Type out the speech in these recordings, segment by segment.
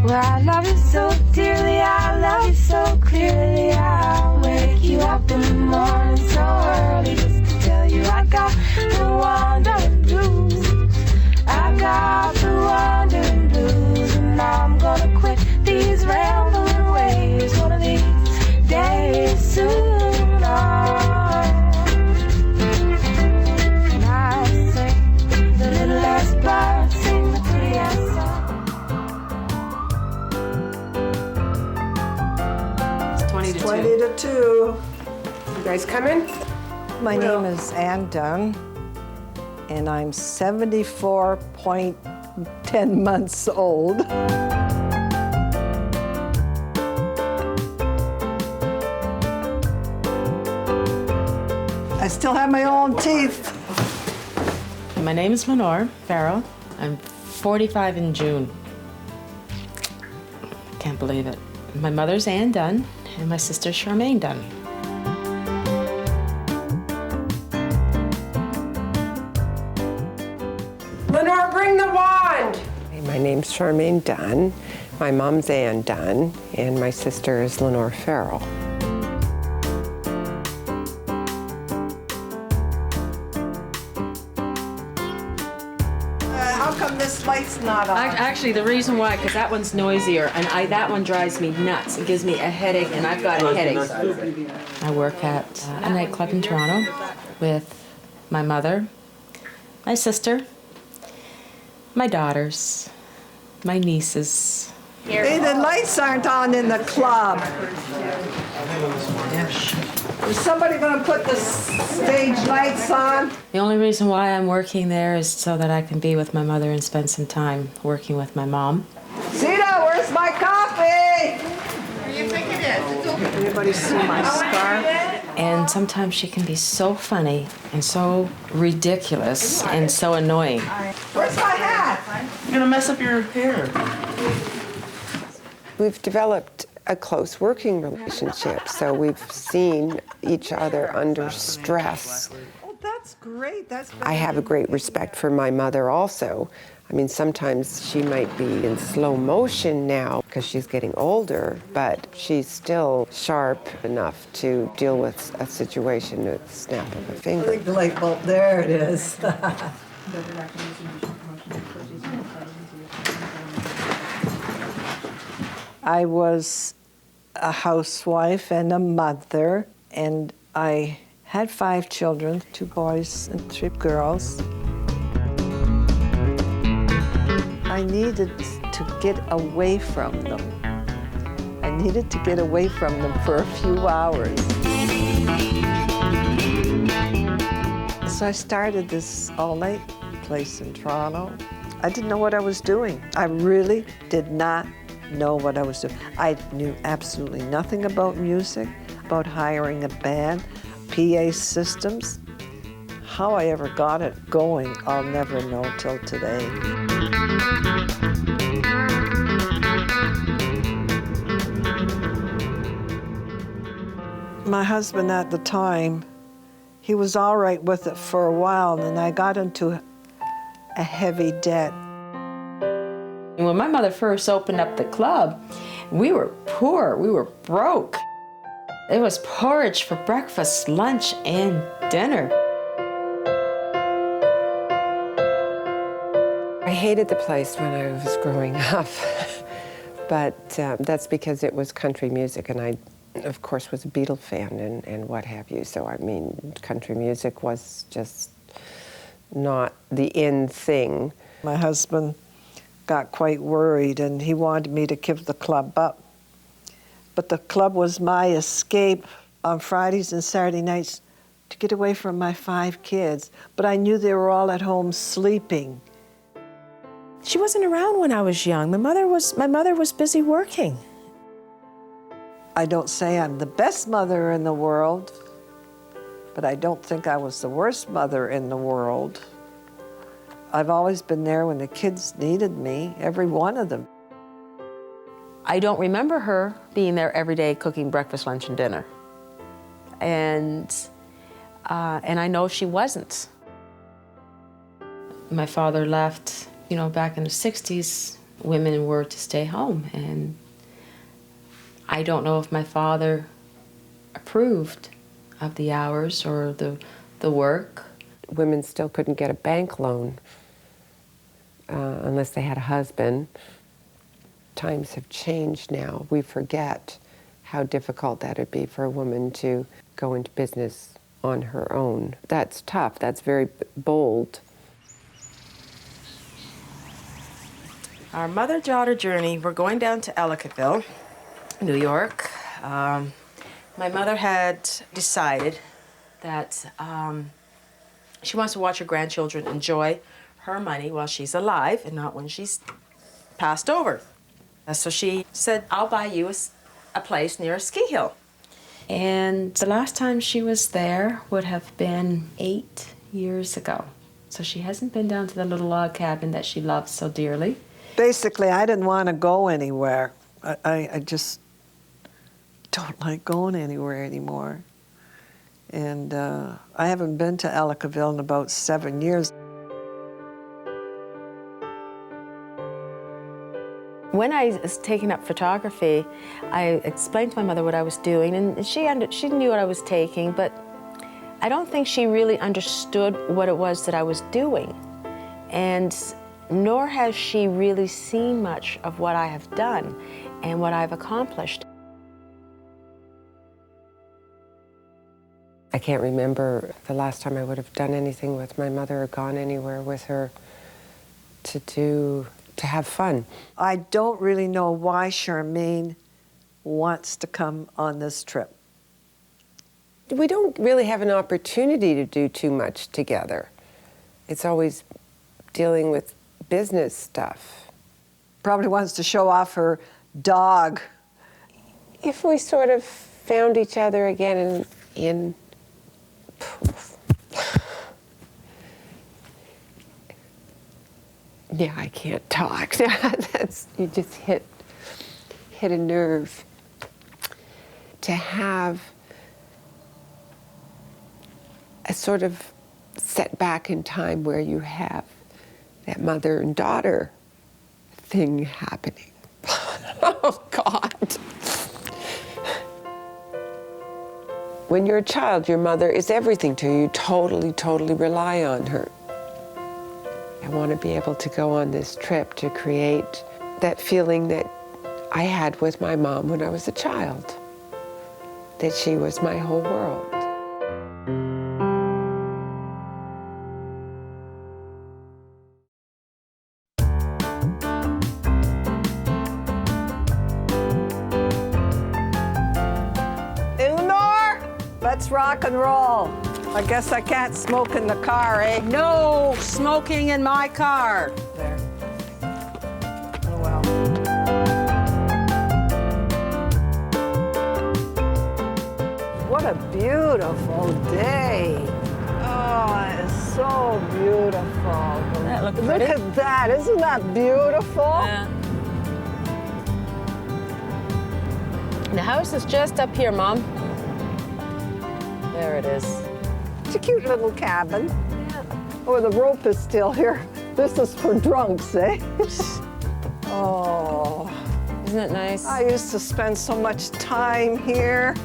Well, I love you so dearly, I love you so clearly. I'll wake you up in the morning so early just to tell you I got the wandering blues. I got the wandering blues, and I'm gonna quit these rambling ways one of these days soon. And I sing the littlest bird, sing the prettiest song. 20 to 2. You guys coming? My name is Ann Dunn, and I'm 74.10 months old. I still have my own teeth. My name is Lenore Farrell. I'm 45 in June. Can't believe it. My mother's Ann Dunn, and my sister's Charmaine Dunn. Lenore, bring the wand! Hey, my name's Charmaine Dunn. My mom's Ann Dunn, and my sister is Lenore Farrell. How come this light's not on? Actually, the reason why, because that one's noisier, and that one drives me nuts. It gives me a headache, and I've got a headache. I work at a nightclub in Toronto with my mother, my sister, my daughters, my nieces. Hey, the lights aren't on in the club. Is somebody gonna put the stage lights on? The only reason why I'm working there is so that I can be with my mother and spend some time working with my mom. Zita, where's my coffee? Where you think it is? Anybody see my scarf? And sometimes she can be so funny and so ridiculous and so annoying. Where's my hat? You're gonna mess up your hair. We've developed a close working relationship, so we've seen each other under stress. Oh, that's great. That's I have a great respect for my mother also. I mean, sometimes she might be in slow motion now because she's getting older, but she's still sharp enough to deal with a situation with the snap of a finger. big light bulb. There it is. I was a housewife and a mother, and I had 5 children, 2 boys and 3 girls. I needed to get away from them. I needed to get away from them for a few hours. So I started this all-night place in Toronto. I didn't know what I was doing. I really did not know what I was doing. I knew absolutely nothing about music, about hiring a band, PA systems. How I ever got it going, I'll never know till today. My husband at the time, he was all right with it for a while, and then I got into a heavy debt. When my mother first opened up the club, we were poor, we were broke. It was porridge for breakfast, lunch, and dinner. I hated the place when I was growing up, but that's because it was country music, and I, of course, was a Beatle fan and what have you. So, I mean, country music was just not the in thing. My husband got quite worried, and he wanted me to give the club up. But the club was my escape on Fridays and Saturday nights to get away from my 5 kids. But I knew they were all at home sleeping. She wasn't around when I was young. My mother was busy working. I don't say I'm the best mother in the world, but I don't think I was the worst mother in the world. I've always been there when the kids needed me, every one of them. I don't remember her being there every day cooking breakfast, lunch, and dinner. And I know she wasn't. My father left You know, back in the 60s, women were to stay home, and I don't know if my father approved of the hours or the work. Women still couldn't get a bank loan unless they had a husband. Times have changed now. We forget how difficult that would be for a woman to go into business on her own. That's tough. That's very bold. Our mother-daughter journey, we're going down to Ellicottville, New York. My mother had decided that she wants to watch her grandchildren enjoy her money while she's alive and not when she's passed over. So she said, I'll buy you a place near a ski hill. And the last time she was there would have been 8 years ago. So she hasn't been down to the little log cabin that she loves so dearly. Basically, I didn't want to go anywhere. I just don't like going anywhere anymore. And I haven't been to Ellicottville in about 7 years. When I was taking up photography, I explained to my mother what I was doing, and she knew what I was taking, but I don't think she really understood what it was that I was doing. And nor has she really seen much of what I have done and what I've accomplished. I can't remember the last time I would have done anything with my mother or gone anywhere with her to have fun. I don't really know why Charmaine wants to come on this trip. We don't really have an opportunity to do too much together. It's always dealing with business stuff. Probably wants to show off her dog. If we sort of found each other again in yeah, I can't talk. That's, you just hit a nerve. To have a sort of setback in time where you have that mother and daughter thing happening. Oh, God. When you're a child, your mother is everything to you. You totally, totally rely on her. I want to be able to go on this trip to create that feeling that I had with my mom when I was a child, that she was my whole world. Eleanor, let's rock and roll. I guess I can't smoke in the car, eh? No smoking in my car. There. Oh, well. What a beautiful day. Oh, it's so beautiful. Doesn't that look Look pretty? at that. Isn't that beautiful? Yeah. The house is just up here, Mom. There it is. It's a cute little cabin. Yeah. Oh, the rope is still here. This is for drunks, eh? Oh. Isn't it nice? I used to spend so much time here.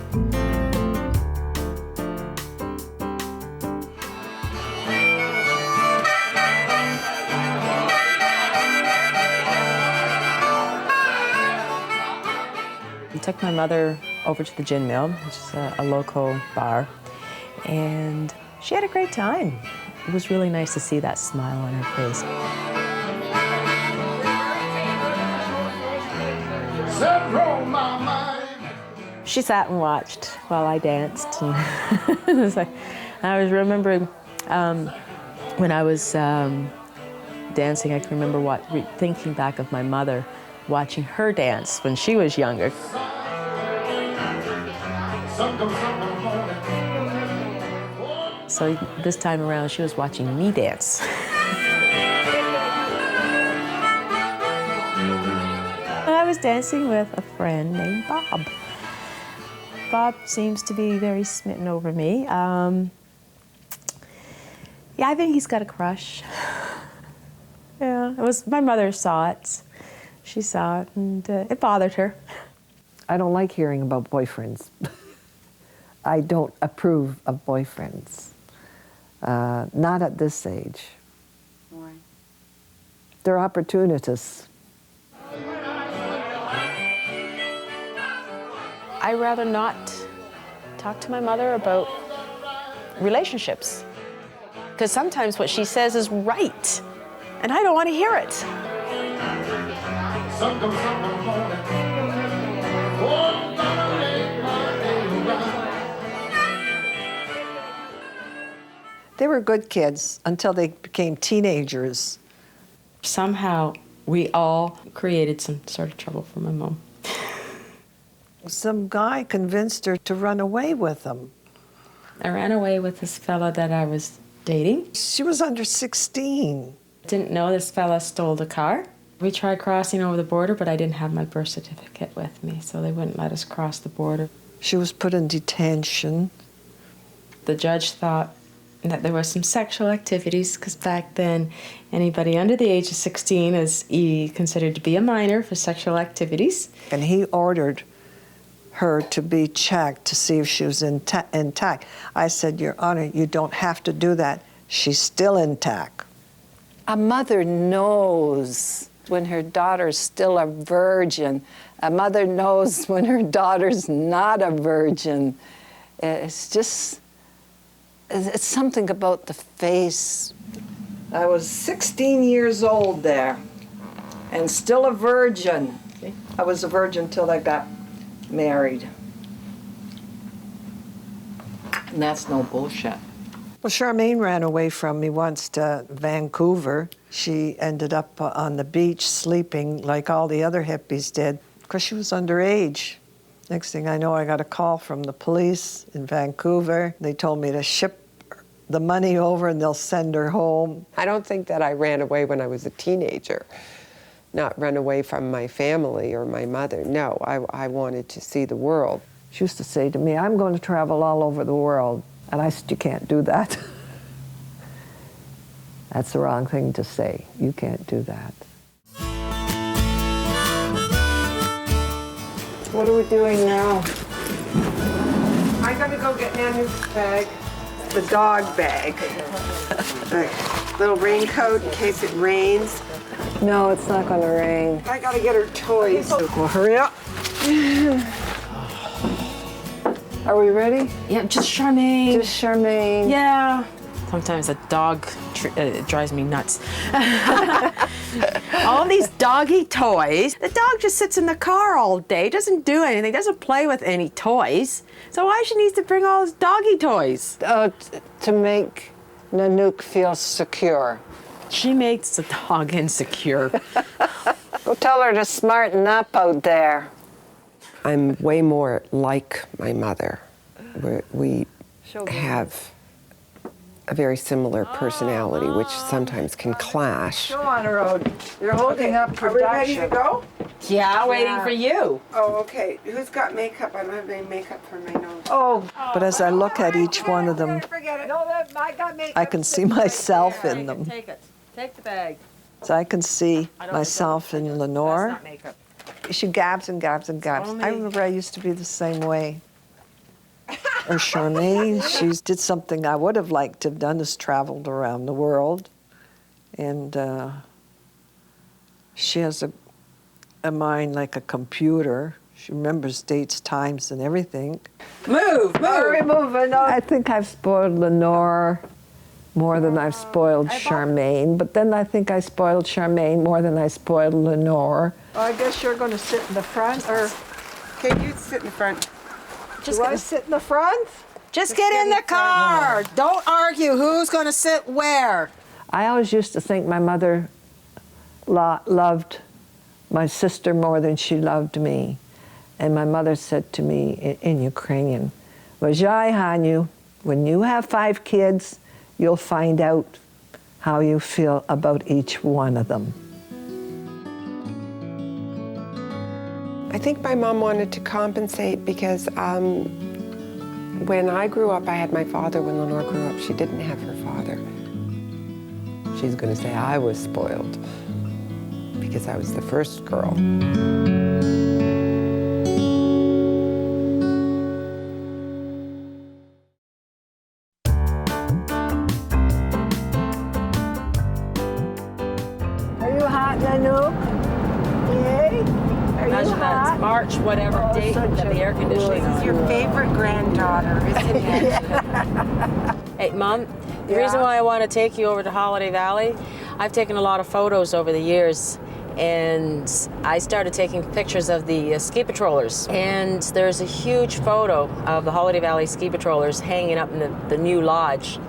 I took my mother over to the Gin Mill, which is a local bar, and she had a great time. It was really nice to see that smile on her face. She sat and watched while I danced. And it was like, I was remembering when I was dancing, I can remember thinking back of my mother watching her dance when she was younger. So this time around, she was watching me dance. And I was dancing with a friend named Bob. Bob seems to be very smitten over me. Yeah, I think he's got a crush. Yeah. it was, my mother saw it. She saw it, and it bothered her. I don't like hearing about boyfriends. I don't approve of boyfriends. Not at this age. Why? They're opportunists. I'd rather not talk to my mother about relationships, because sometimes what she says is right, and I don't want to hear it. They were good kids until they became teenagers. Somehow, we all created some sort of trouble for my mom. Some guy convinced her to run away with him. I ran away with this fella that I was dating. She was under 16. Didn't know this fella stole the car. We tried crossing over the border, but I didn't have my birth certificate with me, so they wouldn't let us cross the border. She was put in detention. The judge thought that there was some sexual activities, because back then anybody under the age of 16 is considered to be a minor for sexual activities. And he ordered her to be checked to see if she was intact. I said, Your Honor, you don't have to do that. She's still intact. A mother knows when her daughter's still a virgin. A mother knows when her daughter's not a virgin. It's just, it's something about the face. I was 16 years old there and still a virgin. I was a virgin till I got married. And that's no bullshit. Well, Charmaine ran away from me once to Vancouver. She ended up on the beach sleeping like all the other hippies did because she was underage. Next thing I know, I got a call from the police in Vancouver. They told me to ship the money over and they'll send her home. I don't think that I ran away when I was a teenager. Not run away from my family or my mother. No, I wanted to see the world. She used to say to me, I'm going to travel all over the world. And I said, you can't do that. That's the wrong thing to say. You can't do that. What are we doing now? I gotta go get Nanu's bag. The dog bag. Little raincoat in case it rains. No, it's not going to rain. I gotta get her toys. Well, hurry up. Are we ready? Yeah, just Charmaine. Just Charmaine. Yeah. Sometimes a dog drives me nuts. All these doggy toys. The dog just sits in the car all day, doesn't do anything, doesn't play with any toys. So why she needs to bring all those doggy toys? To make Nanook feel secure. She makes the dog insecure. Go tell her to smarten up out there. I'm way more like my mother. We have a very similar personality, which sometimes can clash. Go on, Road. You're holding up production. Are we ready to go? Yeah, waiting for you. Oh, okay. Who's got makeup? I don't have any makeup for my nose. Oh, but as I look at each one of them, I can see myself in them. Take it. Take the bag. So I can see myself in Lenore. That's not makeup. She gabs and gabs and gabs. I remember I used to be the same way. Or Charmaine, she did something I would have liked to have done, is traveled around the world. And she has a mind like a computer. She remembers dates, times, and everything. Move, move. I think I've spoiled Lenore more than I've spoiled Charmaine, but then I think I spoiled Charmaine more than I spoiled Lenore. I guess you're going to sit in the front, or Okay, you sit in the front. do I sit in the front? Just get in the car. Don't argue who's going to sit where. I always used to think my mother loved my sister more than she loved me. And my mother said to me in Ukrainian, "Vajai Hanyu, when you have 5 kids, you'll find out how you feel about each one of them." I think my mom wanted to compensate because when I grew up, I had my father. When Lenore grew up, she didn't have her father. She's going to say I was spoiled. because I was the first girl. Are you hot, Nanook? Yay? Are you Imagine that, hot? it's March, whatever date, such that a the air conditioning good- on. Your favorite granddaughter, isn't it? Hey, Mom, the reason why I want to take you over to Holiday Valley, I've taken a lot of photos over the years, and I started taking pictures of the ski patrollers. And there's a huge photo of the Holiday Valley ski patrollers hanging up in the new lodge.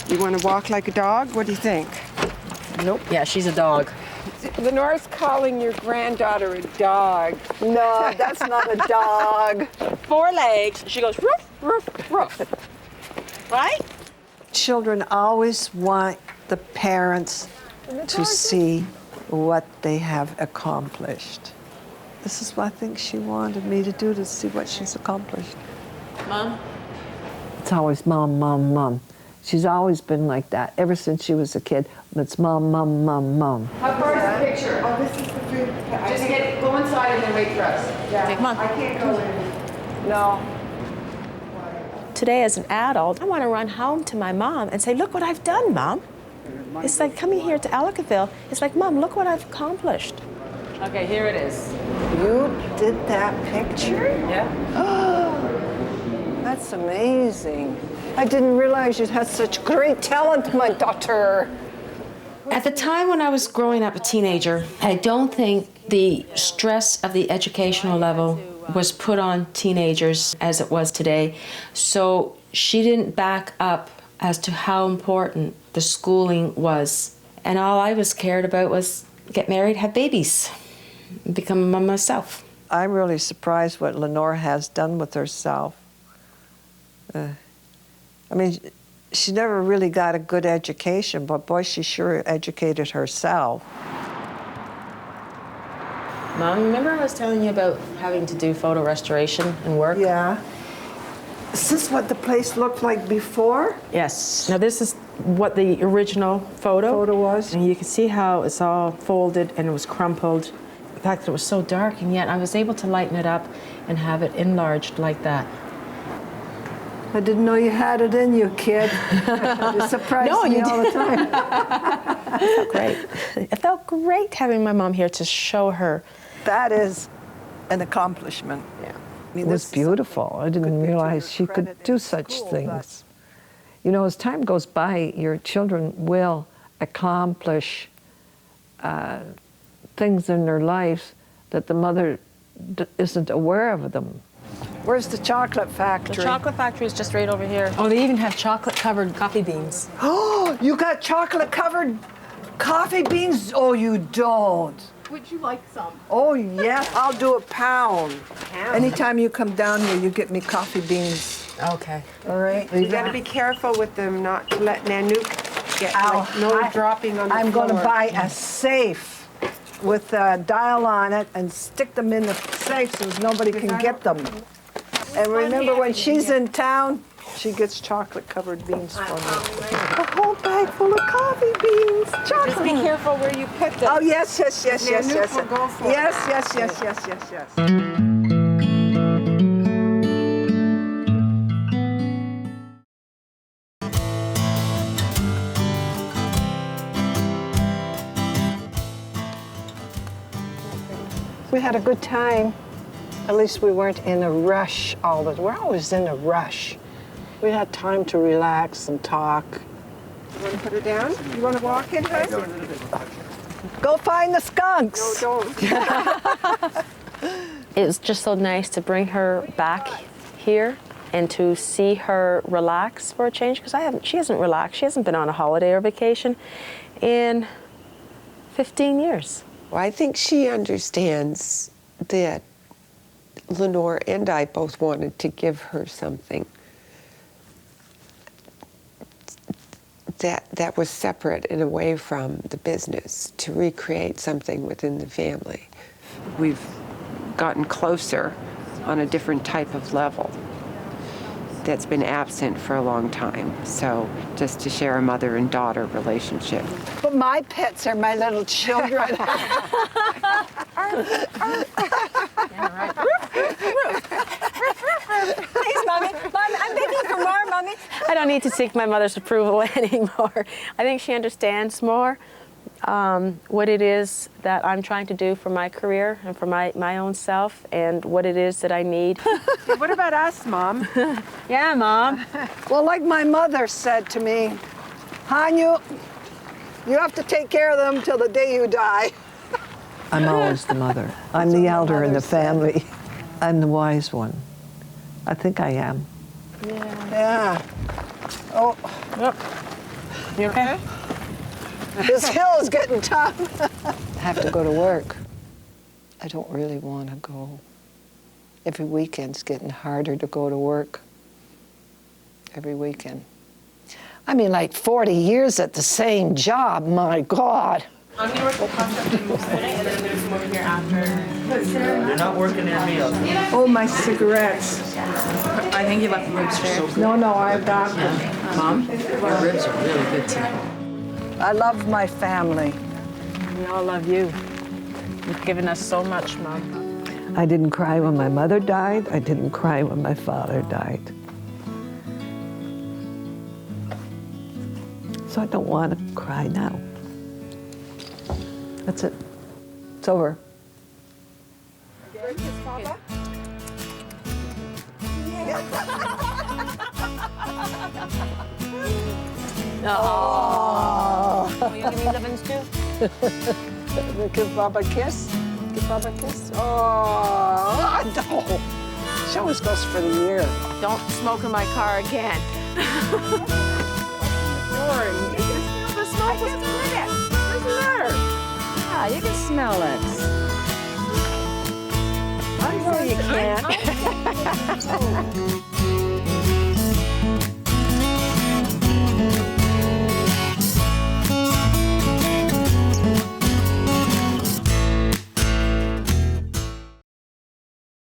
You want to walk like a dog? What do you think? Nope. Yeah, she's a dog. Lenore's calling your granddaughter a dog. No, that's not a dog. 4 legs. She goes roof, roof, roof. Right? Children always want the parents to see what they have accomplished. This is what I think she wanted me to do, to see what she's accomplished. Mom? It's always mom, mom, mom. She's always been like that, ever since she was a kid. It's mom, mom, mom, mom. How far is the picture? Oh, this is the food. Just go inside and then wait for us. Take Mom. I can't go in. No. Today as an adult, I want to run home to my mom and say, look what I've done, Mom. It's like coming here to Ellicottville. It's like, Mom, look what I've accomplished. Okay, here it is. You did that picture? Yeah. That's amazing. I didn't realize you had such great talent, my daughter. At the time when I was growing up, a teenager, I don't think the stress of the educational level was put on teenagers as it was today. So she didn't back up as to how important the schooling was. And all I was cared about was get married, have babies, become a mom myself. I'm really surprised what Lenore has done with herself. I mean, she never really got a good education, but boy, she sure educated herself. Mom, remember I was telling you about having to do photo restoration and work? Yeah. Is this what the place looked like before? Yes. Now this is what the original photo Was? And you can see how it's all folded and it was crumpled. The fact that it was so dark, and yet I was able to lighten it up and have it enlarged like that. I didn't know you had it in you, kid. You surprised No, me you all the time. It felt great. It felt great having my mom here to show her. That is an accomplishment. Yeah. I mean, it was beautiful. I didn't realize she could do such things. You know, as time goes by, your children will accomplish things in their lives that the mother isn't aware of them. Where's the chocolate factory? The chocolate factory is just right over here. Oh, they even have chocolate-covered coffee beans. Oh, you got chocolate-covered coffee beans? Oh, you don't. Would you like some? Oh, yes, I'll do a pound. Anytime you come down here, you get me coffee beans. Okay. All right? You gotta be careful with them, not to let Nanook get dropping on the I'm going to floor. buy a safe with a dial on it and stick them in the safe so nobody can get them. And remember, when she's in town, she gets chocolate-covered beans from me. A whole bag full of coffee beans. Chocolate. Just be careful where you put them. Oh, yes, yes, yes, yes, Nanook yes. will go for it. Yes, yes, yes, yes, yes, yes. We had a good time. At least we weren't in a rush all the time. We're always in a rush. We had time to relax and talk. You wanna put it down? You wanna walk in, guys? Go find the skunks. No, don't. It was just so nice to bring her back here and to see her relax for a change, because she hasn't relaxed. She hasn't been on a holiday or vacation in 15 years. Well, I think she understands that Lenore and I both wanted to give her something that was separate and away from the business, to recreate something within the family. We've gotten closer on a different type of level. that's been absent for a long time. So just to share a mother and daughter relationship. But my pets are my little children. Please, Mommy. I'm begging for more, Mommy. I don't need to seek my mother's approval anymore. I think she understands more what it is that I'm trying to do for my career and for my own self and what it is that I need. What about us, Mom? Yeah, Mom. Well, like my mother said to me, Hanyu, you have to take care of them till the day you die. I'm always the mother. I'm the elder in the family. I'm the wise one. I think I am. Yeah. Oh, You okay? this hill is getting tough. I have to go to work. I don't really want to go. Every weekend's getting harder to go to work. Every weekend. I mean, like 40 years at the same job, my God. I'm gonna work the contract and then I'm gonna come over here after. They're not working their meals. Oh, my cigarettes. I think you left the ribs there. No, I've got them. Mom, your ribs are really good tonight. I love my family. We all love you. You've given us so much, Mom. I didn't cry when my mother died. I didn't cry when my father died. So I don't want to cry now. That's it. It's over. Oh. Will you give me livings too? Give Baba a kiss? Give Baba a kiss? Oh, no. She always goes for the year. Don't smoke in my car again. The smoke was good. Doesn't matter. Yeah, you can smell it. I know you can't.